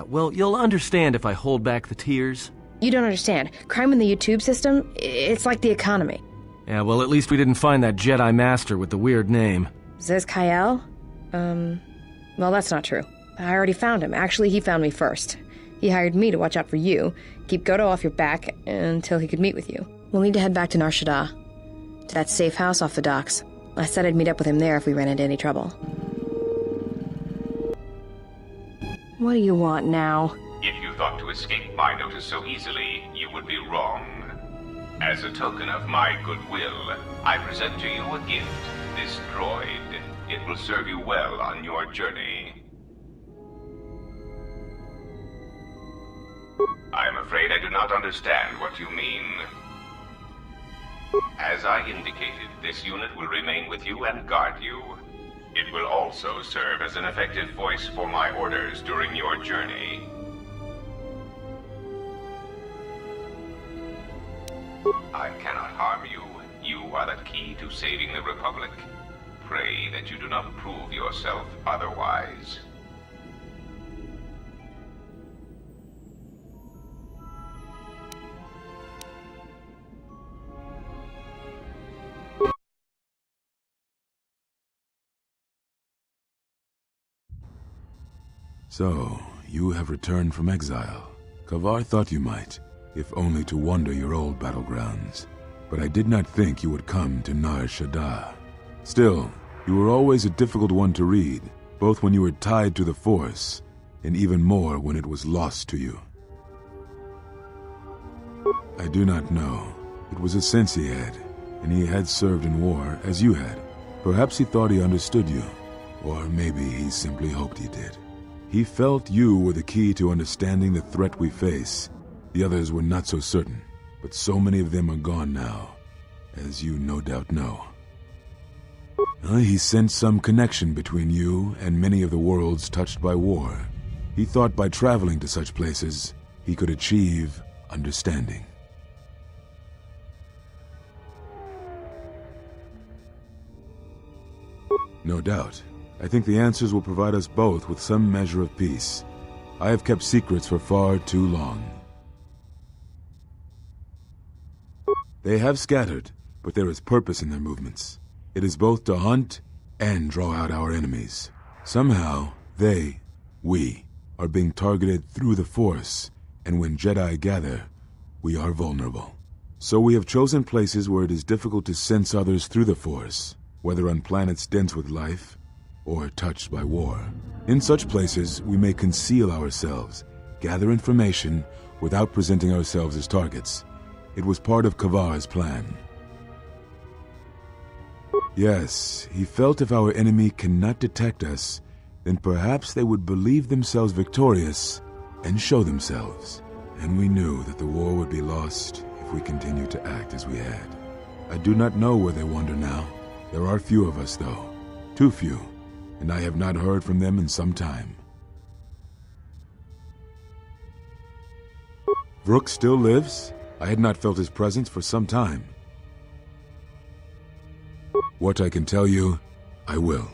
well, you'll understand if I hold back the tears. You don't understand. Crime in the YouTube system, it's like the economy. Yeah, well, at least we didn't find that Jedi Master with the weird name. Zez Kyle? Well, that's not true. I already found him. Actually, he found me first. He hired me to watch out for you, keep Godo off your back until he could meet with you. We'll need to head back to Nar Shaddaa, to that safe house off the docks. I said I'd meet up with him there if we ran into any trouble. What do you want now? If you thought to escape my notice so easily, you would be wrong. As a token of my goodwill, I present to you a gift, this droid. It will serve you well on your journey. I am afraid I do not understand what you mean. As I indicated, this unit will remain with you and guard you. It will also serve as an effective voice for my orders during your journey. I cannot harm you. You are the key to saving the Republic. Pray that you do not prove yourself otherwise. So, you have returned from exile. Kavar thought you might, if only to wander your old battlegrounds. But I did not think you would come to Nar Shaddaa. Still, you were always a difficult one to read, both when you were tied to the Force, and even more when it was lost to you. I do not know. It was a sense he had, and he had served in war as you had. Perhaps he thought he understood you, or maybe he simply hoped he did. He felt you were the key to understanding the threat we face. The others were not so certain, but so many of them are gone now, as you no doubt know. He sensed some connection between you and many of the worlds touched by war. He thought by traveling to such places, he could achieve understanding. No doubt. I think the answers will provide us both with some measure of peace. I have kept secrets for far too long. They have scattered, but there is purpose in their movements. It is both to hunt and draw out our enemies. Somehow, we, are being targeted through the Force, and when Jedi gather, we are vulnerable. So we have chosen places where it is difficult to sense others through the Force, whether on planets dense with life, or touched by war. In such places, we may conceal ourselves, gather information, without presenting ourselves as targets. It was part of Kavar's plan. Yes, he felt if our enemy cannot detect us, then perhaps they would believe themselves victorious and show themselves. And we knew that the war would be lost if we continued to act as we had. I do not know where they wander now. There are few of us, though. Too few. And I have not heard from them in some time. Vrook still lives? I had not felt his presence for some time. What I can tell you, I will.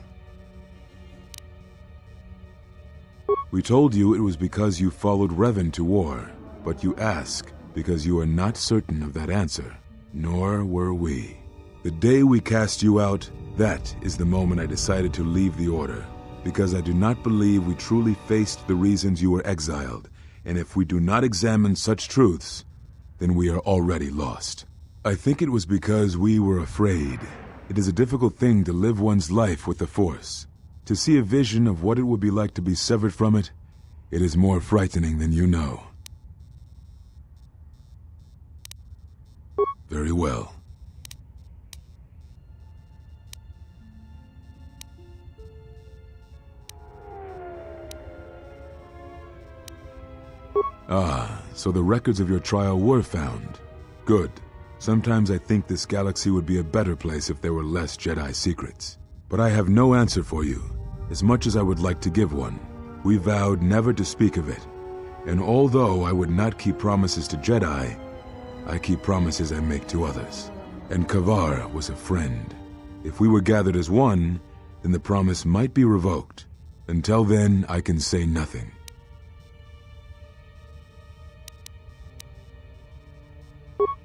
We told you it was because you followed Revan to war, but you ask because you are not certain of that answer. Nor were we. The day we cast you out, that is the moment I decided to leave the Order, because I do not believe we truly faced the reasons you were exiled, and if we do not examine such truths, then we are already lost. I think it was because we were afraid. It is a difficult thing to live one's life with the Force. To see a vision of what it would be like to be severed from it, it is more frightening than you know. Very well. Ah, so the records of your trial were found. Good. Sometimes I think this galaxy would be a better place if there were less Jedi secrets. But I have no answer for you, as much as I would like to give one. We vowed never to speak of it. And although I would not keep promises to Jedi, I keep promises I make to others. And Kavar was a friend. If we were gathered as one, then the promise might be revoked. Until then, I can say nothing.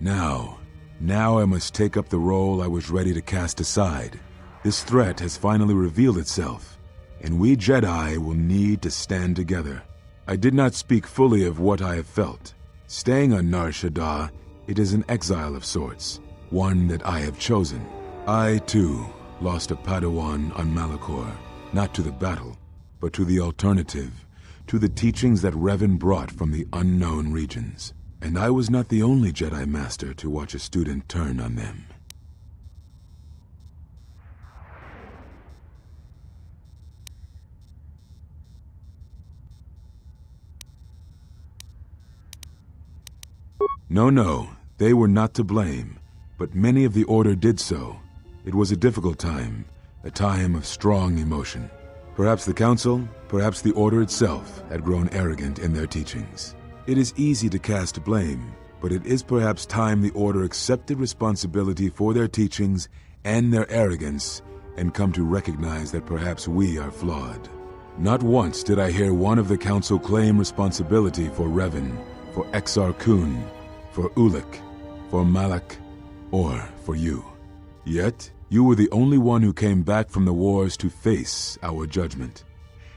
Now I must take up the role I was ready to cast aside. This threat has finally revealed itself, and we Jedi will need to stand together. I did not speak fully of what I have felt. Staying on Nar Shaddaa, it is an exile of sorts, one that I have chosen. I, too, lost a Padawan on Malachor, not to the battle, but to the alternative, to the teachings that Revan brought from the unknown regions. And I was not the only Jedi Master to watch a student turn on them. No, they were not to blame, but many of the Order did so. It was a difficult time, a time of strong emotion. Perhaps the Council, perhaps the Order itself, had grown arrogant in their teachings. It is easy to cast blame, but it is perhaps time the Order accepted responsibility for their teachings and their arrogance, and come to recognize that perhaps we are flawed. Not once did I hear one of the Council claim responsibility for Revan, for Exar Kun, for Ulic, for Malak, or for you. Yet, you were the only one who came back from the wars to face our judgment.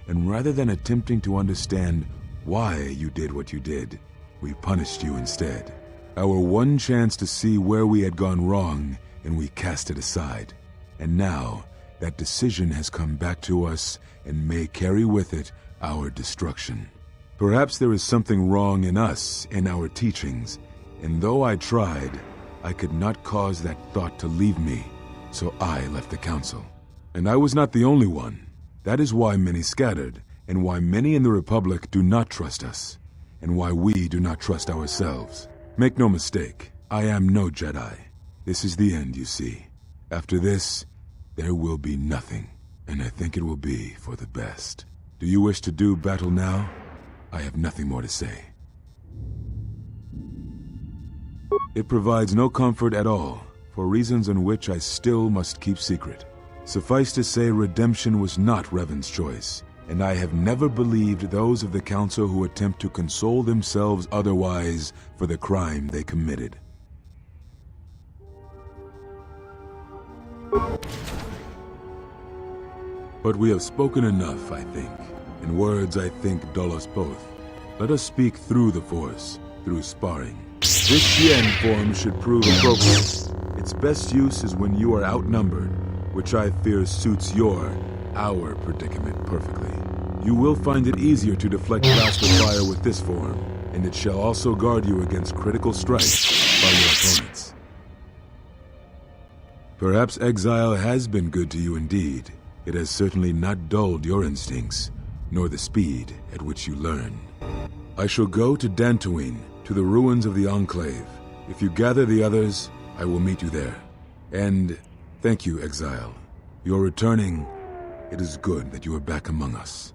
And rather than attempting to understand why you did what you did, we punished you instead. Our one chance to see where we had gone wrong, and we cast it aside. And now, that decision has come back to us and may carry with it our destruction. Perhaps there is something wrong in us, in our teachings, and though I tried, I could not cause that thought to leave me, so I left the Council. And I was not the only one. That is why many scattered, and why many in the Republic do not trust us, and why we do not trust ourselves. Make no mistake, I am no Jedi. This is the end, you see. After this, there will be nothing, and I think it will be for the best. Do you wish to do battle now? I have nothing more to say. It provides no comfort at all, for reasons in which I still must keep secret. Suffice to say, redemption was not Revan's choice, and I have never believed those of the Council who attempt to console themselves otherwise for the crime they committed. But we have spoken enough, I think, and words, I think, dull us both. Let us speak through the Force, through sparring. This Yen form should prove appropriate. Its best use is when you are outnumbered, which I fear suits our predicament perfectly. You will find it easier to deflect blaster fire with this form, and it shall also guard you against critical strikes by your opponents. Perhaps exile has been good to you indeed. It has certainly not dulled your instincts, nor the speed at which you learn. I shall go to Dantooine, to the ruins of the Enclave. If you gather the others, I will meet you there. And thank you, Exile. You're returning. It is good that you are back among us.